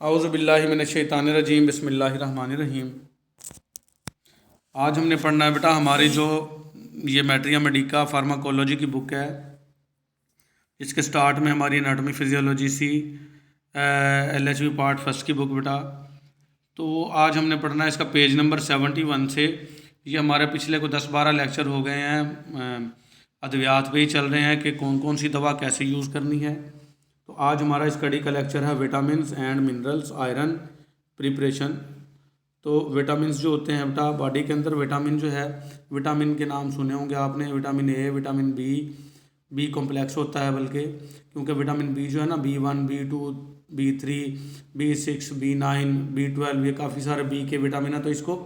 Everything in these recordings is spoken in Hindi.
औज़ु बिल्लाहि मिनश्शैतानिर्रजीम बिस्मिल्लाहिर्रहमानिर्रहीम। आज हमने पढ़ना है बेटा हमारी जो ये मैट्रिया मेडिका फार्माकोलॉजी की बुक है। इसके स्टार्ट में हमारी एनाटॉमी फिजियोलॉजी सी LHV पार्ट फर्स्ट की बुक बेटा। तो आज हमने पढ़ना है इसका पेज नंबर 71 से। ये हमारे पिछले को 10-12 लेक्चर हो गए हैं, अद्वियात पे ही चल रहे हैं कि कौन कौन सी दवा कैसे यूज़ करनी है। तो आज हमारा स्टडी का लेक्चर है vitamins and minerals iron preparation. तो विटामिन्स जो होते हैं बेटा बॉडी के अंदर, विटामिन जो है, विटामिन के नाम सुने होंगे आपने, vitamin A, vitamin B complex होता है बल्कि, क्योंकि विटामिन बी जो है ना, B1, B2, B3, B6, B9, B12, ये काफ़ी सारे बी के विटामिन है, तो इसको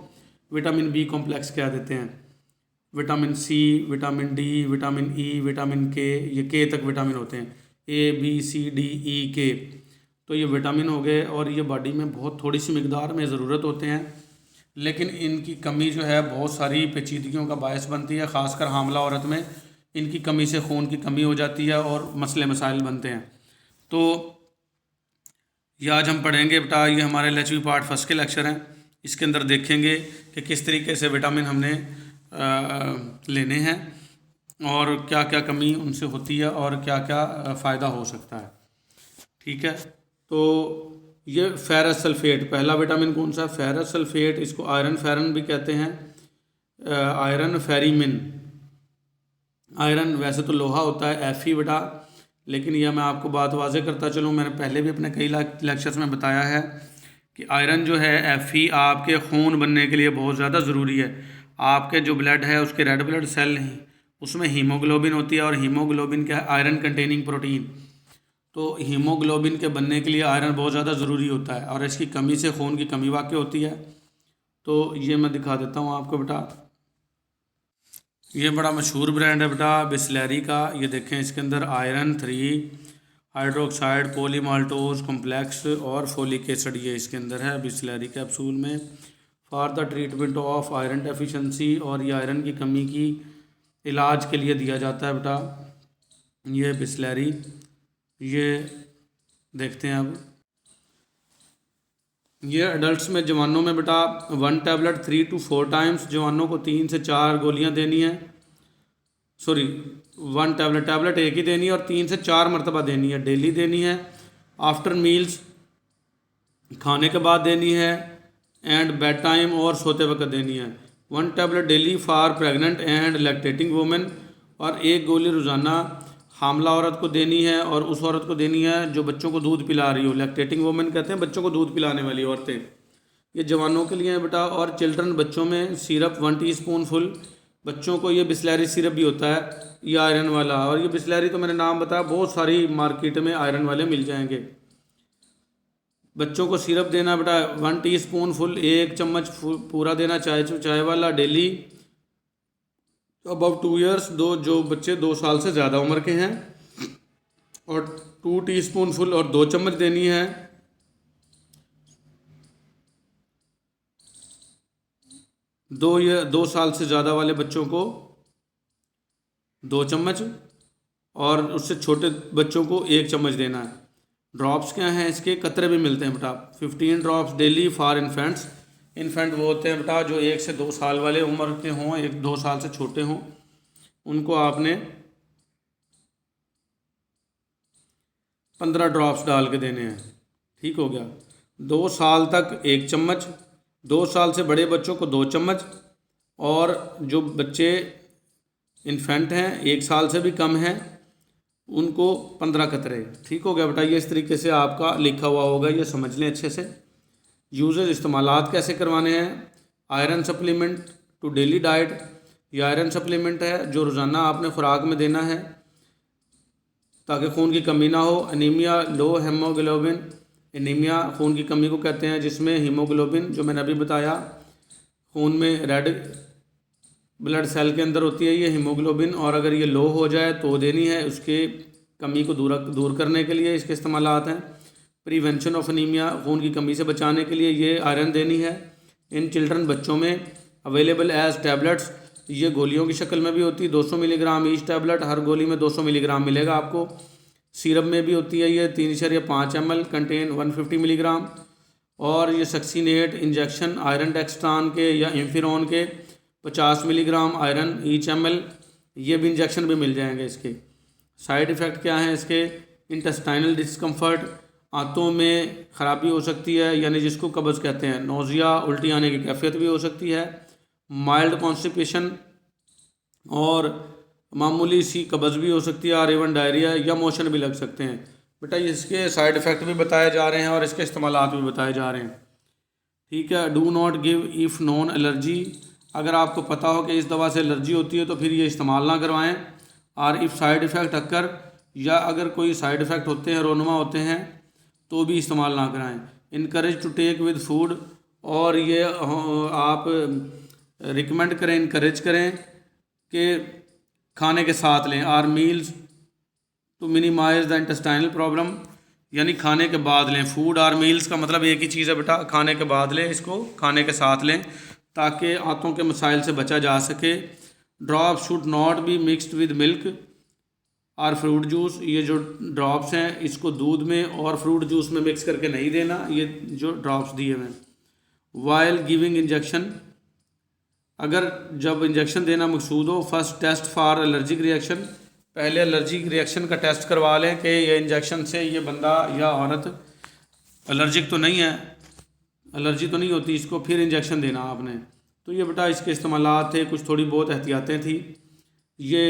विटामिन बी कॉम्प्लेक्स कह देते हैं। Vitamin C, vitamin D, vitamin E, vitamin K, ये के तक विटामिन होते हैं, A B C D E K। तो ये विटामिन हो गए और ये बॉडी में बहुत थोड़ी सी मिकदार में ज़रूरत होते हैं, लेकिन इनकी कमी जो है बहुत सारी पेचीदगियों का बायस बनती है। ख़ासकर हामला औरत में इनकी कमी से खून की कमी हो जाती है और मसले मसाइल बनते हैं। तो ये आज हम पढ़ेंगे बेटा, ये हमारे LHV पार्ट फर्स्ट के लेक्चर हैं। इसके अंदर देखेंगे कि किस तरीके से विटामिन हमने लेने हैं और क्या क्या कमी उनसे होती है और क्या क्या फ़ायदा हो सकता है। ठीक है, तो ये फेरस सल्फेट पहला विटामिन कौन सा है? फेरस सल्फेट, इसको आयरन फेरन भी कहते हैं, आयरन फेरिमिन। आयरन वैसे तो लोहा होता है Fe बेटा, लेकिन यह मैं आपको बात वाज़े करता चलूँ, मैंने पहले भी अपने कई लेक्चर्स में बताया है कि आयरन जो है Fe आपके खून बनने के लिए बहुत ज़्यादा ज़रूरी है। आपके जो ब्लड है उसके रेड ब्लड सेल हैं, उसमें हीमोग्लोबिन होती है और हीमोग्लोबिन क्या है? Iron containing protein. तो हीमोग्लोबिन के बनने के लिए आयरन बहुत ज़्यादा ज़रूरी होता है और इसकी कमी से खून की कमी वाक़ई होती है। तो ये मैं दिखा देता हूँ आपको बेटा, ये बड़ा मशहूर ब्रांड है बेटा बिस्लेरी का। ये देखें, इसके अंदर आयरन 3 हाइड्रोक्साइड पॉलीमाल्टोज कॉम्प्लेक्स और फोलिक एसिड ये इसके अंदर है बिस्लेरी कैप्सूल में, for the treatment of iron deficiency. और ये आयरन की कमी की इलाज के लिए दिया जाता है बेटा, ये बिस्लेरी। ये देखते हैं अब, ये एडल्ट्स में, जवानों में बेटा 1 टैबलेट 3 to 4 टाइम्स, जवानों को 3 से 4 गोलियां देनी है। सॉरी, 1 टैबलेट एक ही देनी है और 3 से 4 मरतबा देनी है, डेली देनी है। आफ्टर मील्स, खाने के बाद देनी है, एंड बेड टाइम और सोते वक्त देनी है। 1 tablet daily for pregnant and lactating women, और एक गोली रोज़ाना हामला औरत को देनी है और उस औरत को देनी है जो बच्चों को दूध पिला रही हो। लैक्टेटिंग वुमेन कहते हैं बच्चों को दूध पिलाने वाली औरतें, ये जवानों के लिए है बेटा। और चिल्ड्रन, बच्चों में सिरप 1 टीस्पून बच्चों को, ये बिस्लेरी सिरप भी होता है, ये आयरन वाला। और ये बिस्लेरी तो मैंने नाम बताया, बहुत सारी मार्केट में आयरन वाले मिल जाएंगे। बच्चों को सिरप देना बेटा 1 टीस्पून, 1 चम्मच पूरा देना, चाय वाला, डेली। अबव 2 ईयर्स, जो बच्चे 2 साल से ज़्यादा उम्र के हैं, और 2 टीस्पून और 2 चम्मच देनी है। दो साल से ज़्यादा वाले बच्चों को 2 चम्मच और उससे छोटे बच्चों को 1 चम्मच देना है। ड्रॉप्स क्या हैं इसके? कतरे भी मिलते हैं बेटा, 15 drops daily for infants. Infant वो होते हैं बेटा जो 1 से 2 साल वाले उम्र के हों, 2 साल से छोटे हों, उनको आपने 15 ड्रॉप्स डाल के देने हैं। ठीक हो गया। 2 साल तक 1 चम्मच, 2 साल से बड़े बच्चों को 2 चम्मच, और जो बच्चे इन्फेंट हैं 1 साल से भी कम हैं उनको 15 कतरे। ठीक हो गया बेटा। ये इस तरीके से आपका लिखा हुआ होगा, ये समझ लें अच्छे से। यूजेज, इस्तेमालात कैसे करवाने हैं? Iron supplement to daily diet, ये आयरन सप्लीमेंट है जो रोज़ाना आपने खुराक में देना है ताकि खून की कमी ना हो। एनीमिया, लो हेमोग्लोबिन, एनीमिया खून की कमी को कहते हैं जिसमें हीमोग्लोबिन, जो मैंने अभी बताया, खून में रेड ब्लड सेल के अंदर होती है ये हीमोग्लोबिन, और अगर ये लो हो जाए तो देनी है, उसके कमी को दूर करने के लिए इसके इस्तेमालात हैं। प्रिवेंशन ऑफ एनीमिया, खून की कमी से बचाने के लिए ये आयरन देनी है। इन चिल्ड्रन, बच्चों में अवेलेबल एज टैबलेट्स, ये गोलियों की शक्ल में भी होती है, 200 मिलीग्राम ईच टैबलेट, हर गोली में 200 मिलीग्राम मिलेगा आपको। सिरप में भी होती है ये 3.5 ml, कंटेन 150 मिलीग्राम। और ये सक्सीनेट इंजेक्शन आयरन डेक्स्ट्रान के या इम्फिरॉन के 50 मिलीग्राम आयरन ईच ml, ये भी इंजेक्शन भी मिल जाएंगे इसके। साइड इफ़ेक्ट क्या हैं इसके? इंटेस्टाइनल डिस्कम्फर्ट, आंतों में ख़राबी हो सकती है यानी जिसको कब्ज़ कहते हैं, नोज़िया उल्टी आने की कैफियत भी हो सकती है, माइल्ड कॉन्स्टिपेशन और मामूली सी कब्ज़ भी हो सकती है, और इवन डायरिया या मोशन भी लग सकते हैं। बेटा इसके साइड इफ़ेक्ट भी बताए जा रहे हैं और इसके इस्तेमालात भी बताए जा रहे हैं। ठीक है। Do not give if non allergy, अगर आपको पता हो कि इस दवा से एलर्जी होती है तो फिर ये इस्तेमाल ना करवाएं। और इफ़ साइड इफ़ेक्ट अक्कर, या अगर कोई साइड इफ़ेक्ट होते हैं, रोनुमा होते हैं, तो भी इस्तेमाल ना कराएं। Encourage to take with food, और ये आप रिकमेंड करें, इनकरेज करें कि खाने के साथ लें। Or meals to minimize the intestinal problem, यानी खाने के बाद लें। फूड और मील्स का मतलब एक ही चीज़ है बेटा, खाने के बाद लें, इसको खाने के साथ लें ताकि आंतों के मसाइल से बचा जा सके। Drop should not be mixed with milk और फ्रूट जूस, ये जो ड्रॉप्स हैं इसको दूध में और फ्रूट जूस में मिक्स करके नहीं देना, ये जो ड्रॉप्स दिए हुए हैं। वाइल गिविंग इंजेक्शन, अगर जब इंजेक्शन देना मकसूद हो, first test for allergic reaction, पहले एलर्जिक रिएक्शन का टेस्ट करवा लें कि ये इंजेक्शन से ये बंदा या औरत एलर्जिक तो नहीं है, एलर्जी तो नहीं होती इसको, फिर इंजेक्शन देना आपने। तो ये बेटा इसके इस्तेमालात थे, कुछ थोड़ी बहुत एहतियातें थी। ये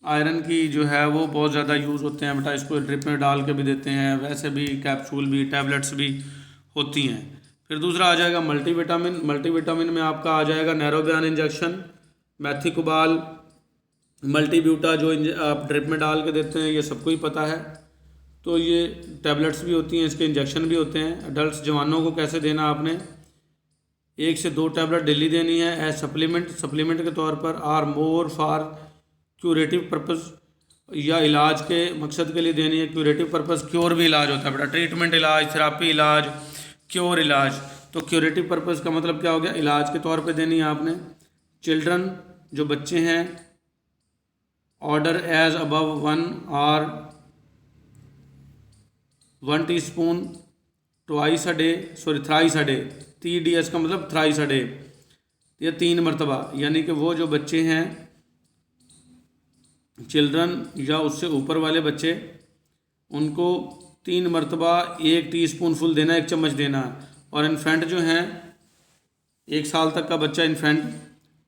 आयरन की जो है वो बहुत ज़्यादा यूज़ होते हैं बेटा, इसको ड्रिप में डाल के भी देते हैं, वैसे भी कैप्सूल भी, टैबलेट्स भी होती हैं। फिर दूसरा आ जाएगा मल्टीविटामिन। मल्टीविटामिन में आपका आ जाएगा नैरोबियान इंजेक्शन, मैथिकोबाल, मल्टीब्यूटा जो आप ड्रिप में डाल के देते हैं, ये सबको ही पता है। तो ये टैबलेट्स भी होती हैं, इसके इंजेक्शन भी होते हैं। अडल्ट जवानों को कैसे देना, आपने 1 से 2 टैबलेट डेली देनी है एज सप्लीमेंट के तौर पर, or more for curative purpose, या इलाज के मकसद के लिए देनी है। क्यूरेटिव पर्पस, क्योर भी इलाज होता है बेटा, ट्रीटमेंट इलाज, थेरापी इलाज, क्योर इलाज। तो क्यूरेटिव पर्पस का मतलब क्या हो गया, इलाज के तौर पे देनी है आपने। चिल्ड्रन जो बच्चे हैं, older age above 1 teaspoon thrice a day, TDS का मतलब थ्राइस अ डे, ये 3 मरतबा, यानी कि वो जो बच्चे हैं चिल्ड्रन या उससे ऊपर वाले बच्चे, उनको 3 मरतबा 1 टीस्पून फुल देना, 1 चम्मच देना। और इन्फेंट जो हैं, 1 साल तक का बच्चा इन्फेंट,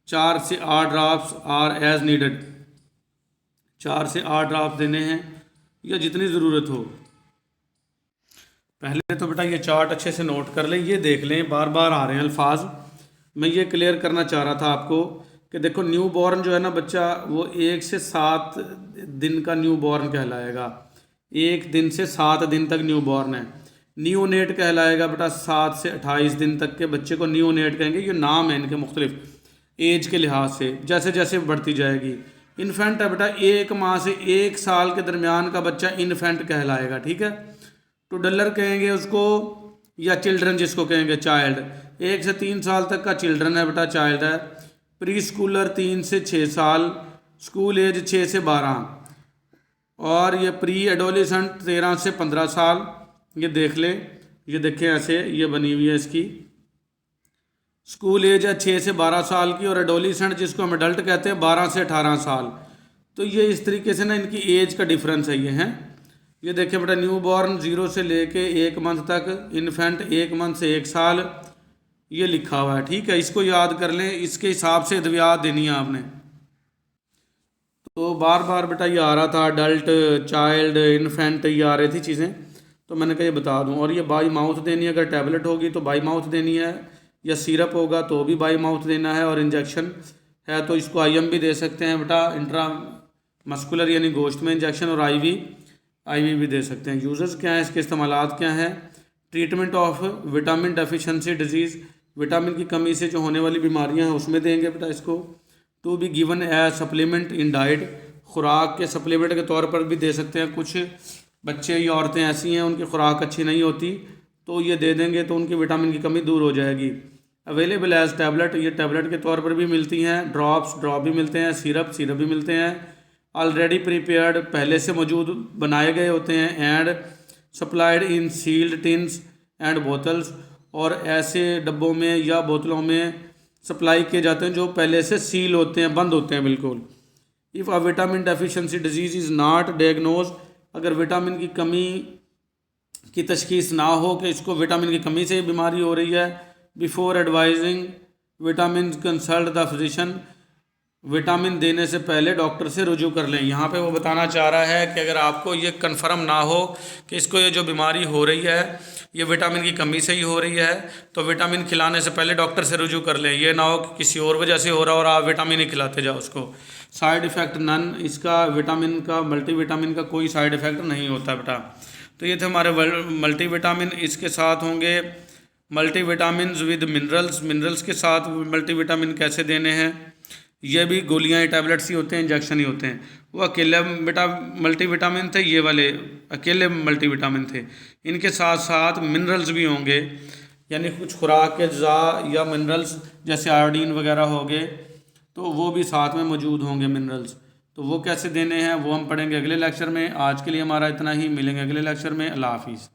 4 से 8 ड्रॉप्स आर एज नीडेड, 4 से 8 ड्रॉप्स देने हैं या जितनी ज़रूरत हो। पहले तो बेटा ये चार्ट अच्छे से नोट कर लें, ये देख लें, बार बार आ रहे हैं अल्फाज, मैं ये क्लियर करना चाह रहा था आपको कि देखो न्यू बॉर्न जो है ना बच्चा, वो 1 से 7 दिन का न्यू बॉर्न कहलाएगा। 1 दिन से 7 दिन तक न्यू बॉर्न है। न्यूनेट कहलाएगा बेटा 7 से 28 दिन तक के बच्चे को न्यूनेट कहेंगे। ये नाम है इनके मुख्तलिफ एज के लिहाज से, जैसे जैसे बढ़ती जाएगी। इन्फेंट है बेटा 1 माह से 1 साल के दरमियान का बच्चा इन्फेंट कहलाएगा, ठीक है। टुडलर कहेंगे उसको, या चिल्ड्रन जिसको कहेंगे, चाइल्ड 1 से 3 साल तक का चिल्ड्रन है बेटा, चाइल्ड है। प्री स्कूलर 3 से 6 साल, स्कूल एज 6 से 12, और ये प्री एडोलेसेंट 13 से 15 साल। ये देख ले, ये देखें ऐसे ये बनी हुई है इसकी, स्कूल एज है 6 से 12 साल की, और एडोलेसेंट जिसको हम एडल्ट कहते हैं 12 से 18 साल। तो ये इस तरीके से ना इनकी एज का डिफरेंस है ये हैं। ये देखें बेटा न्यू बॉर्न 0 से लेके 1 मंथ तक, इन्फेंट 1 मंथ से 1 साल, ये लिखा हुआ है, ठीक है। इसको याद कर लें, इसके हिसाब से अद्वियात देनी है आपने। तो बार बार बेटा ये आ रहा था, अडल्ट, चाइल्ड, इन्फेंट, ये आ रही थी चीज़ें, तो मैंने कहा ये बता दूं। और ये बाई माउथ देनी है, अगर टैबलेट होगी तो बाई माउथ देनी है, या सिरप होगा तो भी बाई माउथ देना है। और इंजेक्शन है तो इसको IM भी दे सकते हैं बेटा, इंट्रा मस्कुलर यानी गोश्त में इंजेक्शन, और IV भी दे सकते हैं। यूज़र्स क्या हैं, इसके इस्तेमालात क्या हैं। Treatment of vitamin deficiency disease, vitamin की कमी से जो होने वाली बीमारियां हैं उसमें देंगे बेटा इसको। To be given as supplement in diet, खुराक के सप्लीमेंट के तौर पर भी दे सकते हैं। कुछ बच्चे या औरतें ऐसी हैं उनकी खुराक अच्छी नहीं होती, तो ये दे देंगे तो उनकी विटामिन की कमी दूर हो जाएगी। अवेलेबल एज टैबलेट, ये टैबलेट के तौर पर भी मिलती हैं। ड्रॉप भी मिलते हैं, सिरप भी मिलते हैं। ऑलरेडी प्रिपेयर्ड, पहले से मौजूद बनाए गए होते हैं। And supplied in sealed tins, and bottles, और ऐसे डब्बों में या बोतलों में सप्लाई किए जाते हैं जो पहले से सील होते हैं, बंद होते हैं बिल्कुल। If a vitamin deficiency disease is not diagnose, अगर विटामिन की कमी की तशखीस ना हो कि इसको विटामिन की कमी से बीमारी हो रही है, before advising vitamin consult the physician, vitamin देने से पहले डॉक्टर से रुजू कर लें। यहाँ पे वो बताना चाह रहा है कि अगर आपको ये कन्फर्म ना हो कि इसको ये जो बीमारी हो रही है ये विटामिन की कमी से ही हो रही है, तो विटामिन खिलाने से पहले डॉक्टर से रुजू कर लें। ये ना हो कि किसी और वजह से हो रहा और आप विटामिन ही खिलाते जाओ उसको। साइड इफ़ेक्ट नन, इसका विटामिन का, मल्टीविटामिन का कोई साइड इफ़ेक्ट नहीं होता बेटा। तो ये थे हमारे मल्टीविटामिन। इसके साथ होंगे मल्टीविटामिन विद मिनरल्स, मिनरल्स के साथ मल्टीविटामिन कैसे देने हैं। ये भी गोलियाँ या टैबलेट्स ही होते हैं, इंजेक्शन ही होते हैं। वो अकेले मल्टीविटामिन थे, ये वाले अकेले मल्टीविटामिन थे। इनके साथ साथ मिनरल्स भी होंगे, यानी कुछ खुराक के अज्जा या मिनरल्स जैसे आयोडीन वगैरह हो गए, तो वो भी साथ में मौजूद होंगे मिनरल्स। तो वो कैसे देने हैं वो हम पढ़ेंगे अगले लेक्चर में। आज के लिए हमारा इतना ही, मिलेंगे अगले लेक्चर में। अल्लाह हाफिज़।